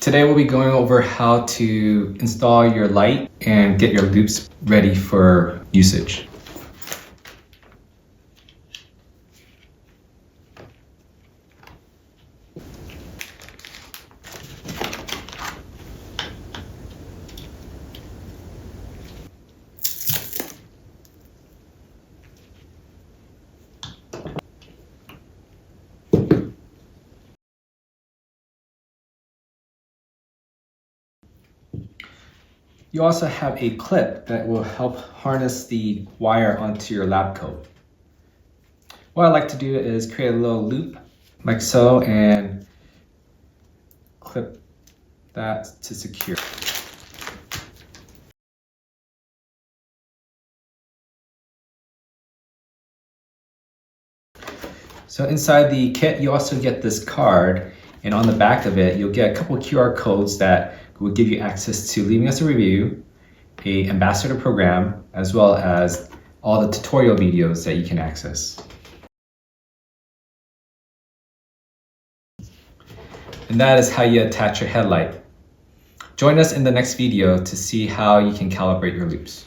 Today we'll be going over how to install your light and get your loupes ready for usage. You also have a clip that will help harness the wire onto your lab coat. What I like to do is create a little loop like so and clip that to secure. So inside the kit, you also get this card, and on the back of it, you'll get a couple QR codes that will give you access to leaving us a review, an ambassador program, as well as all the tutorial videos that you can access. And that is how you attach your headlight. Join us in the next video to see how you can calibrate your loupes.